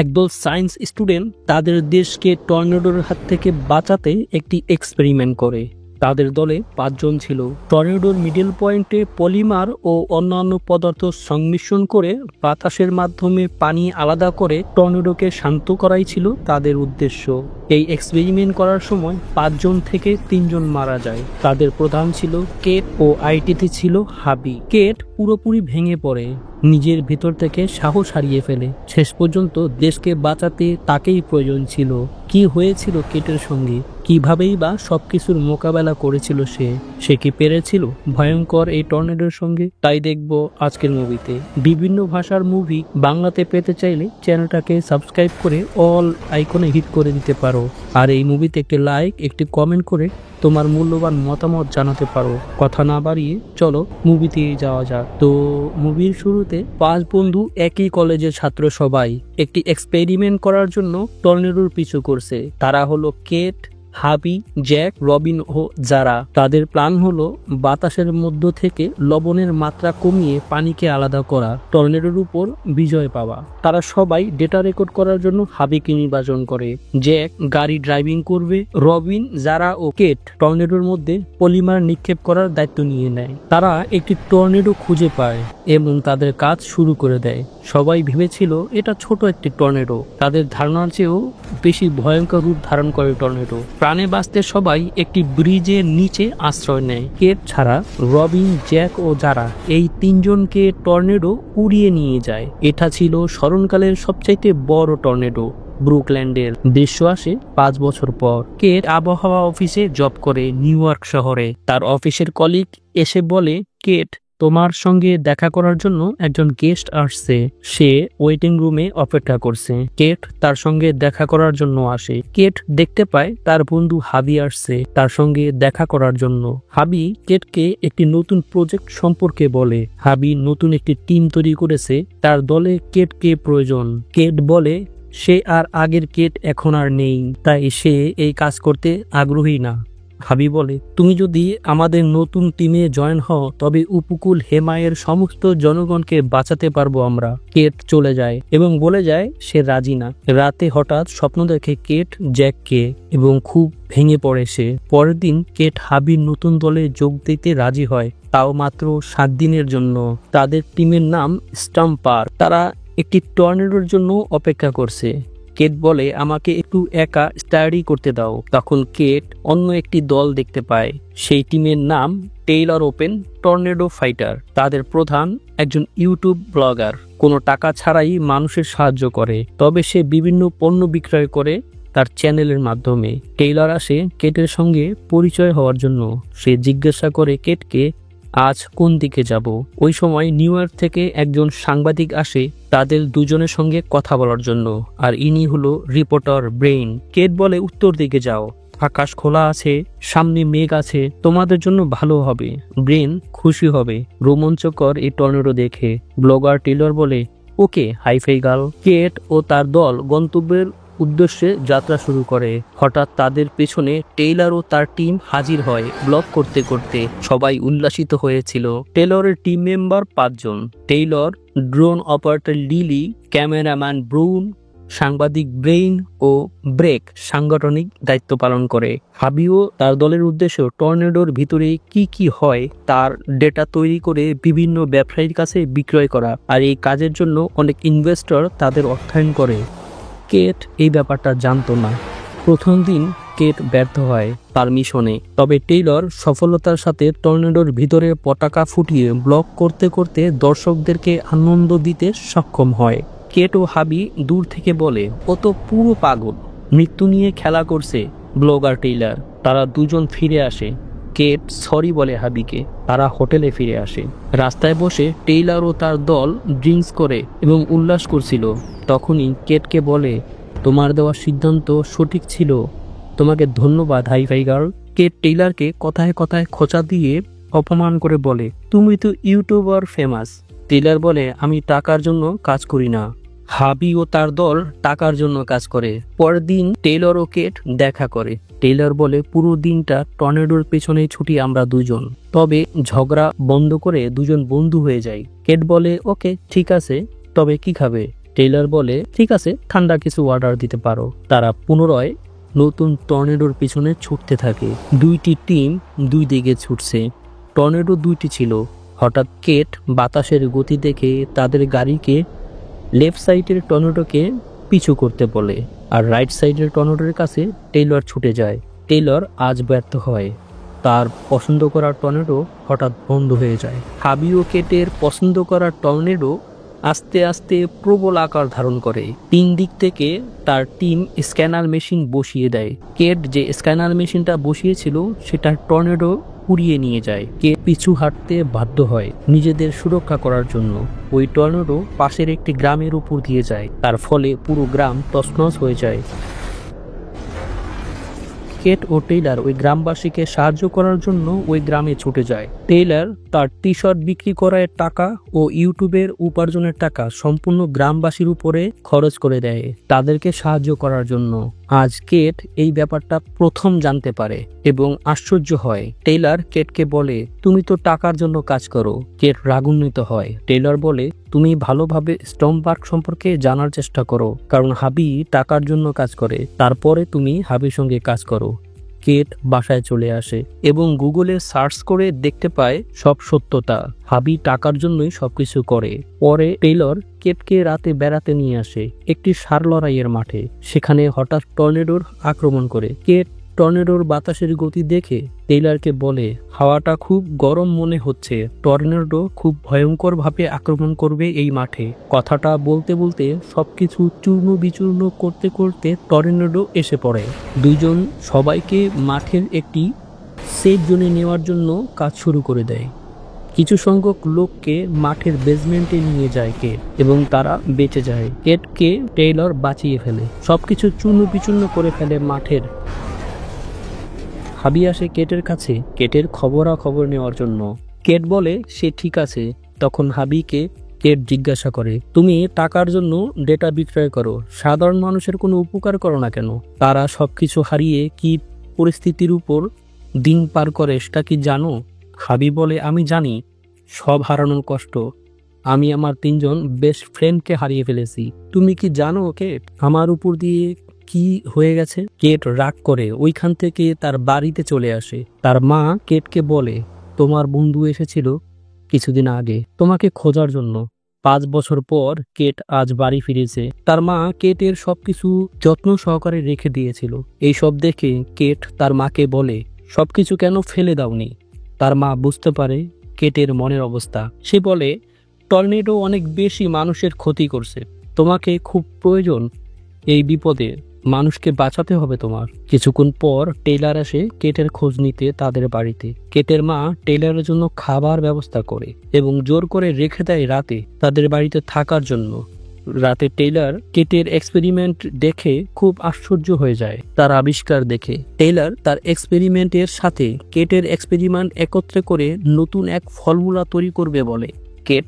একদল science student তাদের দেশকে টর্নেডোর হাত থেকে বাঁচাতে একটি এক্সপেরিমেন্ট করে। তাদের দলে 5 জন ছিল। টর্নেডোর মিডল পয়েন্টে পলিমার ও অন্যান্য পদার্থ সংমিশ্রণ করে বাতাসের মাধ্যমে পানি আলাদা করে টর্নেডোকে শান্ত করাই ছিল তাদের উদ্দেশ্য। এই এক্সপেরিমেন্ট করার সময় 5 জন থেকে 3 জন মারা যায়। তাদের প্রধান ছিল কেট ও আইটিতে ছিল হাবি। কেট পুরোপুরি ভেঙে পড়ে, নিজের ভেতর থেকে সাহস হারিয়ে ফেলে। শেষ পর্যন্ত দেশকে বাঁচাতে তাকেই প্রয়োজন ছিল। কি হয়েছিল কেটের সঙ্গে, কিভাবেই বা সবকিছুর মোকাবেলা করেছিল সে কি পেরেছিল ভয়ঙ্কর এই টর্নেডোর সঙ্গে? তাই দেখবো আজকের মুভিতে। বিভিন্ন ভাষার মুভি বাংলাতে পেতে চাইলে চ্যানেলটাকে সাবস্ক্রাইব করে অল আইকনে হিট করে দিতে পারো। আর এই মুভিতে একটি লাইক, একটি কমেন্ট করে তোমার মূল্যবান মতামত জানাতে পারো। কথা না বাড়িয়ে চলো মুভিতে যাওয়া যাক। তো মুভির শুরুতে 5 বন্ধু একই কলেজের ছাত্র, সবাই একটি এক্সপেরিমেন্ট করার জন্য টর্নেডোর পিছু করছে। তারা হলো কেট, হাবি, জ্যাক, রবিন ও জারা। তাদের প্ল্যান হলো বাতাসের মধ্য থেকে লবণের মাত্রা কমিয়ে পানিকে আলাদা করা, টর্নেডোর উপর বিজয় পাওয়া। তারা সবাই ডেটা রেকর্ড করার জন্য হাবিকে নির্বাচন করে। জ্যাক গাড়ি ড্রাইভিং করবে, রবিন, জারা ও কেট টর্নেডোর মধ্যে পলিমার নিক্ষেপ করার দায়িত্ব নিয়ে নেয়। তারা একটি টর্নেডো খুঁজে পায় এবং তাদের কাজ শুরু করে দেয়। সবাই ভেবেছিল এটা ছোট একটি টর্নেডো, তাদের ধারণার চেয়েও বেশি ভয়ঙ্কর রূপ ধারণ করে টর্নেডো। প্রাণে বাঁচতে সবাই একটি ব্রিজের নিচে আশ্রয় নেয়। কেট ছাড়া রবিন, জ্যাক ও জারা এই 3 জনকে টর্নেডো উড়িয়ে নিয়ে যায়। এটা ছিল স্মরণকালের সবচাইতে বড় টর্নেডো। ব্রুকল্যান্ডের দৃশ্য আসে 5 বছর পর। কেট আবহাওয়া অফিসে জব করে নিউ ইয়র্ক শহরে। তার অফিসের কলিগ এসে বলে, কেট, তোমার সঙ্গে দেখা করার জন্য একজন গেস্ট আসছে। সে ওয়েটিং রুমে অপেক্ষা করছে। কেট তার সঙ্গে দেখা করার জন্য আসে। কেট দেখতে পায় তার বন্ধু হাবি আসছে তার সঙ্গে দেখা করার জন্য। হাবি কেটকে একটি নতুন প্রজেক্ট সম্পর্কে বলে। হাবি নতুন একটি টিম তৈরি করেছে, তার দলে কেটকে প্রয়োজন। কেট বলে সে আর আগের কেট এখন আর নেই, তাই সে এই কাজ করতে আগ্রহী না। হাবি বলে, তুমি যদি আমাদের নতুন টিমে জয়েন হও তবে উপকূল হেমায়ের সমস্ত জনগণকে বাঁচাতে পারবো আমরা। কেট চলে যায় এবং বলে যায় সে রাজি না। রাতে হঠাৎ স্বপ্ন দেখে কেট জ্যাককে এবং খুব ভেঙে পড়ে সে। পরের দিন কেট হাবির নতুন দলে যোগ দিতে রাজি হয়, তাও মাত্র 7 দিনের জন্য। তাদের টিমের নাম স্টাম্পার। তারা একটি টর্নেডোর জন্য অপেক্ষা করছে। কেট বলে, আমাকে একটু একা স্টাডি করতে দাও। তখন কেট অন্য একটি দল দেখতে পায়। সেই টিমের নাম টেইলর ওপেন টর্নেডো ফাইটার। তাদের প্রধান একজন ইউটিউব ব্লগার, কোনো টাকা ছাড়াই মানুষের সাহায্য করে, তবে সে বিভিন্ন পণ্য বিক্রয় করে তার চ্যানেলের মাধ্যমে। টেইলর আসে কেটের সঙ্গে পরিচয় হওয়ার জন্য। সে জিজ্ঞাসা করে কেটকে, আজ কোন দিকে যাব? ওই সময় নিউ ইয়র্ক থেকে একজন সাংবাদিক আসে তাদের দুজনের সঙ্গে কথা বলার জন্য, আর ইনি হলো রিপোর্টার ব্রেইন। কেট বলে, উত্তর দিকে যাও, আকাশ খোলা আছে, সামনে মেঘ আছে, তোমাদের জন্য ভালো হবে। ব্রেইন খুশি হবে রোমাঞ্চকর এই টর্নেডো দেখে। ব্লগার টেইলর বলে, ওকে হাইফাই গার্ল। কেট ও তার দল গন্তব্যের উদ্দেশ্যে যাত্রা শুরু করে। হঠাৎ তাদের পেছনে টেইলর ও তার টিম হাজির হয়। ব্লগ করতে করতে সবাই উল্লাসিত হয়েছিল। টেইলরের টিম মেম্বার 5 জন। Taylor, drone operator Lily, cameraman Brun, সাংবাদিক ব্রেইন ও ব্রেক সাংগঠনিক দায়িত্ব পালন করে। হাবিও তার দলের উদ্দেশ্য টর্নেডোর ভিতরে কি কি হয় তার ডেটা তৈরি করে বিভিন্ন ব্যবসায়ীর কাছে বিক্রয় করা, আর এই কাজের জন্য অনেক ইনভেস্টর তাদের অর্থায়ন করে। কেট এই ব্যাপারটা জানতো না। প্রথম দিন কেট ব্যর্থ হয় তার মিশনে, তবে টেইলর সফলতার সাথে টর্নেডোর ভিতরে পতাকা ফুটিয়ে ব্লগ করতে করতে দর্শকদেরকে আনন্দ দিতে সক্ষম হয়। কেট ও হাবি দূর থেকে বলে, ও তো পুরো পাগল, মৃত্যু নিয়ে খেলা করছে। ব্লগার টেইলর, তারা দুজন ফিরে আসে। কেট সরি বলে হাবিকে। তারা হোটেলে ফিরে আসে। রাস্তায় বসে টেইলর ও তার দল ড্রিঙ্কস করে এবং উল্লাস করছিল। তখনই কেটকে বলে, তোমার দেওয়া সিদ্ধান্ত সঠিক ছিল, তোমাকে ধন্যবাদ হাইফাই গার্ল। কেট টেইলরকে কথায় কথায় খোঁচা দিয়ে অপমান করে বলে, তুমি তো ইউটিউবার ফেমাস। টেইলর বলে, আমি টাকার জন্য কাজ করি না। হাবি ও তার দল টাকার জন্য কাজ করে। পরের দিন টেইলর ও কেট দেখা করে। টেইলর বলে, পুরো দিনটা টর্নেডোর পেছনে ছুটি আমরা দুজন, তবে ঝগড়া বন্ধ করে দুজন বন্ধু হয়ে যাই। কেট বলে, ওকে ঠিক আছে, তবে কি খাবে? টেইলার বলে ঠিক আছে, ঠান্ডা কিছু অর্ডার দিতে পারো। তারা পুনরায় নতুন টর্নেডোর পিছনে ছুটতে থাকে। দুইটি টিম দুই দিকে ছুটছে। টর্নেডো দুইটি ছিল। হঠাৎ কেট বাতাসের গতি দেখে তাদের গাড়িকে লেফট সাইডের টর্নেডোকে পিছু করতে বলে, আর রাইট সাইডের টর্নেডোর কাছে টেইলর ছুটে যায়। টেইলর আজ ব্যর্থ হয়। তার পছন্দ করা টর্নেডো হঠাৎ বন্ধ হয়ে যায়। হাবি ও কেটের পছন্দ করা টর্নেডো আস্তে আস্তে প্রবল আকার ধারণ করে। তিন দিক থেকে তার টিম স্ক্যানার মেশিন বসিয়ে দেয়। কেট যে স্ক্যানার মেশিনটা বসিয়েছিল সেটা টর্নেডো উড়িয়ে নিয়ে যায়। কেট পিছু হাঁটতে বাধ্য হয় নিজেদের সুরক্ষা করার জন্য। ওই টর্নেডো পাশের একটি গ্রামের উপর দিয়ে যায়, তার ফলে পুরো গ্রাম তছনছ হয়ে যায়। কেট ও টেইলার ওই গ্রামবাসীকে সাহায্য করার জন্য ওই গ্রামে ছুটে যায়। টেইলার তার টি শার্ট বিক্রি করার টাকা ও ইউটিউবের উপার্জনের টাকা সম্পূর্ণ গ্রামবাসীর উপরে খরচ করে দেয় তাদেরকে সাহায্য করার জন্য। আজ কেট এই ব্যাপারটা প্রথম জানতে পারে এবং আশ্চর্য হয়। টেইলার কেটকে বলে তুমি তো টাকার জন্য কাজ করো। কেট রাগান্বিত হয়। টেইলার বলে তুমি ভালোভাবে স্টমবার্গ সম্পর্কে জানার চেষ্টা করো, কারণ হাবি টাকার জন্য কাজ করে। তারপরে তুমি হাবির সঙ্গে কাজ করো। কেট বাসায় চলে আসে এবং গুগলে সার্চ করে দেখতে পায় সব সত্যতা। হাবি টাকার জন্যই সবকিছু করে। পরে টেইলর কেটকে রাতে বেড়াতে নিয়ে আসে একটি ষাঁড় লড়াইয়ের মাঠে। সেখানে হঠাৎ টর্নেডোর আক্রমণ করে। কেট টর্নেডোর বাতাসের গতি দেখে টেইলারকে বলে হাওয়াটা খুব গরম মনে হচ্ছে, টর্নেডো খুব ভয়ঙ্কর ভাবে আক্রমণ করবে এই মাঠে। কথাটা বলতে বলতে সবকিছু চূর্ণ বিচূর্ণ করতে করতে টর্নেডো এসে পড়ে। দুইজন সবাইকে মাঠের একটি সেফ জোনে নেওয়ার জন্য কাজ শুরু করে দেয়। কিছু সংখ্যক লোককে মাঠের বেসমেন্টে নিয়ে যায় কেট এবং তারা বেঁচে যায়। কেটকে টেইলর বাঁচিয়ে ফেলে, সবকিছু চূর্ণ বিচূর্ণ করে ফেলে মাঠের। হাবি আসে কেটের কাছে কেটের খবরাখবর নেওয়ার জন্য। কেট বলে সে ঠিক আছে। তখন হাবিকে কেট জিজ্ঞাসা করে তুমি টাকার জন্য ডেটা বিক্রয় করো, সাধারণ মানুষের কোনো উপকার করো না কেন? তারা সবকিছু হারিয়ে কি পরিস্থিতির উপর দিন পার করে সেটা কি জানো? হাবি বলে আমি জানি সব হারানোর কষ্ট। আমি আমার 3 জন বেস্ট ফ্রেন্ডকে হারিয়ে ফেলেছি। তুমি কি জানো কেট আমার উপর দিয়ে কি হয়ে গেছে? কেট রাগ করে ওইখান থেকে তার বাড়িতে চলে আসে। তার মা কেটকে বলে তোমার বন্ধু এসেছিল কিছুদিন আগে তোমাকে খোঁজার জন্য। 5 বছর পর কেট আজ বাড়ি ফিরেছে। তার মা কেটের সবকিছু যত্ন সহকারে রেখে দিয়েছিল। এই সব দেখে কেট তার মাকে বলে সবকিছু কেন ফেলে দাওনি? তার মা বুঝতে পারে কেটের মনের অবস্থা। সে বলে টর্নেডো অনেক বেশি মানুষের ক্ষতি করছে, তোমাকে খুব প্রয়োজন এই বিপদে, মানুষকে বাঁচাতে হবে তোমার। কিছুক্ষণ পর টেইলার আসে কেটের খোঁজ নিতে তাদের বাড়িতে। কেটের মা টেইলারের জন্য খাবার ব্যবস্থা করে এবং জোর করে রেখে দেয় রাতে তাদের বাড়িতে থাকার জন্য। রাতে টেইলার কেটের এক্সপেরিমেন্ট দেখে খুব আশ্চর্য হয়ে যায় তার আবিষ্কার দেখে। টেইলার তার এক্সপেরিমেন্টের সাথে কেটের এক্সপেরিমেন্ট একত্রে করে নতুন এক ফর্মুলা তৈরি করবে বলে। কেট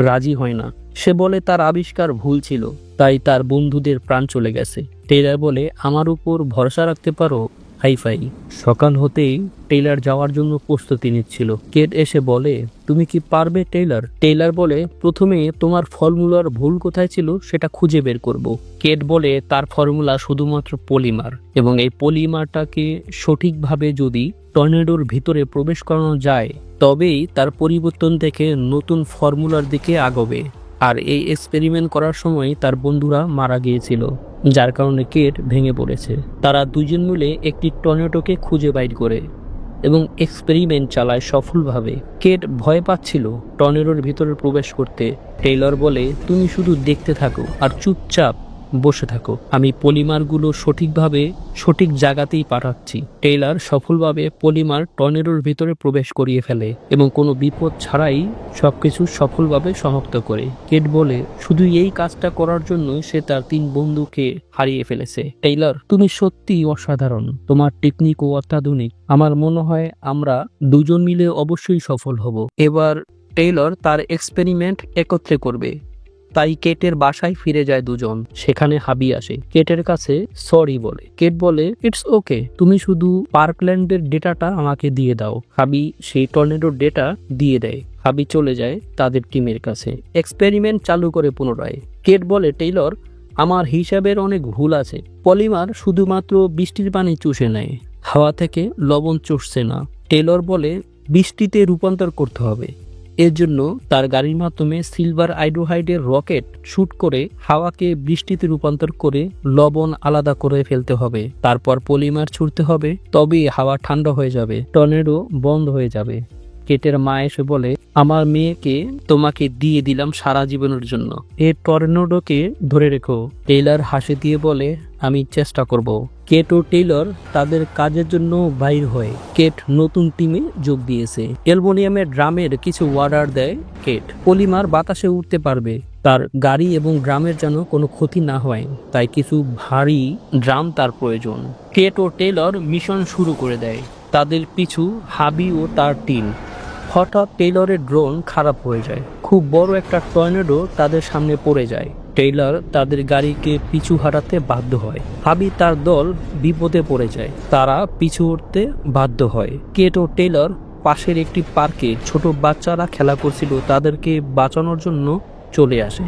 রাজি হয় না। সে বলে তার আবিষ্কার ভুল ছিল, তাই তার বন্ধুদের প্রাণ চলে গেছে। টেইলার বলে আমার উপর ভরসা রাখতে পারো হাইফাই। সকাল হতেই টেইলার যাওয়ার জন্য প্রস্তুতি নিচ্ছিল। কেট এসে বলে তুমি কি পারবে টেইলার? টেইলার বলে প্রথমে তোমার ফর্মুলার ভুল কোথায় ছিল সেটা খুঁজে বের করব। কেট বলে তার ফর্মুলা শুধুমাত্র পলিমার এবং এই পলিমারটাকে সঠিকভাবে যদি টর্নেডোর ভিতরে প্রবেশ করানো যায় তবেই তার পরিবর্তন থেকে নতুন ফর্মুলার দিকে আগবে। আর এই এক্সপেরিমেন্ট করার সময় তার বন্ধুরা মারা গিয়েছিল, যার কারণে কেট ভেঙে পড়েছে। তারা দুজন মিলে একটি টর্নেডোকে খুঁজে বাইর করে এবং এক্সপেরিমেন্ট চালায় সফলভাবে। কেট ভয় পাচ্ছিল টর্নেডোর ভিতরে প্রবেশ করতে। টেইলর বলে তুমি শুধু দেখতে থাকো আর চুপচাপ বসে থাকো, আমি পলিমারগুলো সঠিকভাবে সঠিক জায়গাতেই পাঠাচ্ছি। টেইলর সফলভাবে পলিমার টর্নেডোর ভিতরে প্রবেশ করিয়ে ফেলে এবং কোনো বিপদ ছাড়াই সবকিছু সফলভাবে সমাপ্ত করে। কেট বলে শুধু এই কাজটা করার জন্য সে তার 3 বন্ধুকে হারিয়ে ফেলেছে। টেইলর তুমি সত্যিই অসাধারণ, তোমার টেকনিকও অত্যাধুনিক। আমার মনে হয় আমরা দুজন মিলে অবশ্যই সফল হব। এবার টেইলর তার এক্সপেরিমেন্ট একত্রে করবে, তাই কেটের বাসায় ফিরে যায় দুজন। সেখানে হাবি আসে কেটের কাছে সরি বলে। কেট বলে ইটস ওকে, তুমি শুধু পার্কল্যান্ডের ডেটাটা আমাকে দিয়ে দাও। হাবি সেই টর্নেডোর ডেটা দিয়ে দেয়। হাবি চলে যায় তাদের টিমের কাছে। এক্সপেরিমেন্ট চালু করে পুনরায়। কেট বলে, টেইলর, আমার হিসাবের অনেক ভুল আছে। পলিমার শুধুমাত্র বৃষ্টির পানি চুষে নেয়, হাওয়া থেকে লবণ চুষছে না। টেইলর বলে, বৃষ্টিতে রূপান্তর করতে হবে। এর জন্য তার গাড়ির মাধ্যমে সিলভার হাইড্রোহাইডের রকেট শুট করে হাওয়াকে বৃষ্টিতে রূপান্তর করে লবণ আলাদা করে ফেলতে হবে। তারপর পলিমার ছুড়তে হবে, তবেই হাওয়া ঠান্ডা হয়ে যাবে, টর্নেডো বন্ধ হয়ে যাবে। কেটের মা এসে বলে, আমার মেয়েকে তোমাকে দিয়ে দিলাম সারা জীবনের জন্য, এই টর্নেডোকে ধরে রেখো। টেইলর হাসি দিয়ে বলে, আমি চেষ্টা করব। কেট ও টেইলর তাদের কাজের জন্য বাইর হয়। কেট নতুন টিমে যোগ দিয়েছে। অ্যালুমিনিয়ামের ড্রামের কিছু অর্ডার দেয় কেট। পলিমার বাতাসে উঠতে পারবে, তার গাড়ি এবং ড্রামের যেন কোনো ক্ষতি না হয়, তাই কিছু ভারী ড্রাম তার প্রয়োজন। কেট ও টেইলর মিশন শুরু করে দেয়। তাদের পিছু হাবি ও তার টিম। হঠাৎ টেইলরের ড্রোন খারাপ হয়ে যায়। খুব বড় একটা টর্নেডো তাদের সামনে পড়ে যায়। টেইলর তাদের গাড়িকে পিছু হারাতে বাধ্য হয়। হাবি তার দল বিপদে পড়ে যায়, তারা পিছু উঠতে বাধ্য হয়। কেট ও টেইলর পাশের একটি পার্কে ছোট বাচ্চারা খেলা করছিল, তাদেরকে বাঁচানোর জন্য চলে আসে।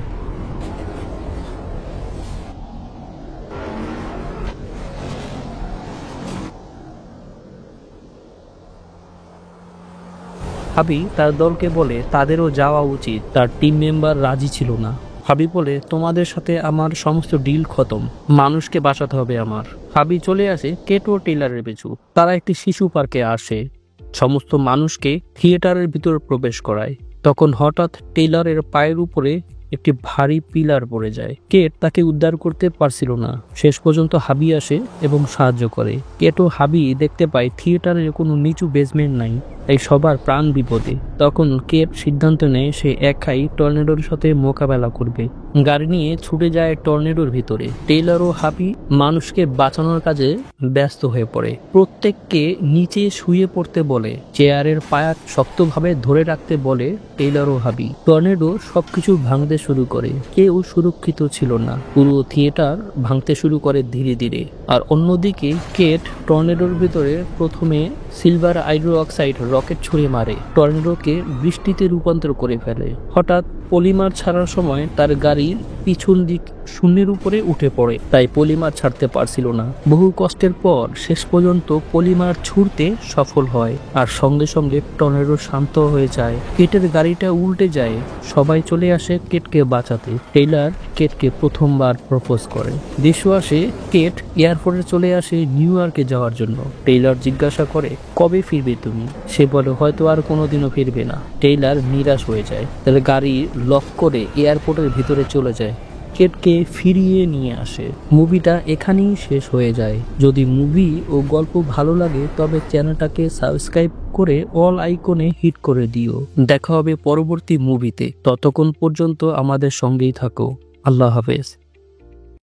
হাবি তার দলকে বলে তাদেরও যাওয়া উচিত। তার টিম মেম্বার রাজি ছিল না। হাবি বলে, তোমাদের সাথে আমার সমস্ত ডিল খতম, মানুষকে বাঁচাতে হবে আমার। হাবি চলে আসে কেট ও টেইলরের পিছু। তারা একটি শিশু পার্কে আসে, সমস্ত মানুষকে থিয়েটারের ভিতর প্রবেশ করায়। তখন হঠাৎ টেইলরের পায়ের উপরে একটি ভারী পিলার পড়ে যায়। কেট তাকে উদ্ধার করতে পারছিল না। শেষ পর্যন্ত হাবি আসে এবং সাহায্য করে। কেট ও হাবি দেখতে পায় থিয়েটারের কোনো নিচু বেসমেন্ট নাই, তাই সবার প্রাণ বিপদে। তখন কেট সিদ্ধান্ত নেয় সে একাই টর্নেডোর সাথে মোকাবেলা করবে। গাড়ি নিয়ে ছুটে যায় টর্নেডোর ভিতরে। টেইলর ও হাবি মানুষকে বাঁচানোর কাজে ব্যস্ত হয়ে পড়ে। প্রত্যেককে নিচে শুয়ে পড়তে বলে, চেয়ারের পায়া শক্তভাবে ধরে রাখতে বলে টেইলর ও হাবি। টর্নেডো সবকিছু ভাঙতে শুরু করে। কেউ সুরক্ষিত ছিল না। পুরো থিয়েটার ভাঙতে শুরু করে ধীরে ধীরে। আর অন্যদিকে কেট টর্নেডোর ভিতরে প্রথমে সিলভার হাইড্রো অক্সাইড রকেট ছুড়ে মারে, টর্নেডোকে বৃষ্টিতে রূপান্তর করে ফেলে। হঠাৎ পলিমার ছাড়ার সময় তার গাড়ির পিছন দিক শূন্যের উপরে উঠে পড়ে, তাই পলিমার ছাড়তে পারছিল না। বহু কষ্টের পর শেষ পর্যন্ত পলিমার ছুড়তে সফল হয়, আর সঙ্গে সঙ্গে টর্নেডো শান্ত হয়ে যায়। কেটের গাড়িটা উল্টে যায়। সবাই চলে আসে কেটকে বাঁচাতে। টেইলর কেটকে প্রথমবার প্রপোজ করে। দৃশ্য আসে কেট এয়ারপোর্টে চলে আসে নিউ ইয়র্কে যাওয়ার জন্য। টেইলর জিজ্ঞাসা করে, কবে ফিরবে তুমি? সে বলে, হয়তো আর কোনোদিনও ফিরবে না। টেইলর নিরাশ হয়ে যায়। তাহলে গাড়ি লক করে এয়ারপোর্টের ভিতরে চলে যায়। কেটকে ফিরিয়ে নিয়ে আসে। মুভিটা এখানেই শেষ হয়ে যায়। যদি মুভি ও গল্প ভালো লাগে তবে চ্যানেলটাকে সাবস্ক্রাইব করে অল আইকনে হিট করে দিও। দেখা হবে পরবর্তী মুভিতে। ততক্ষণ পর্যন্ত আমাদের সঙ্গেই থাকো। আল্লাহ হাফেজ।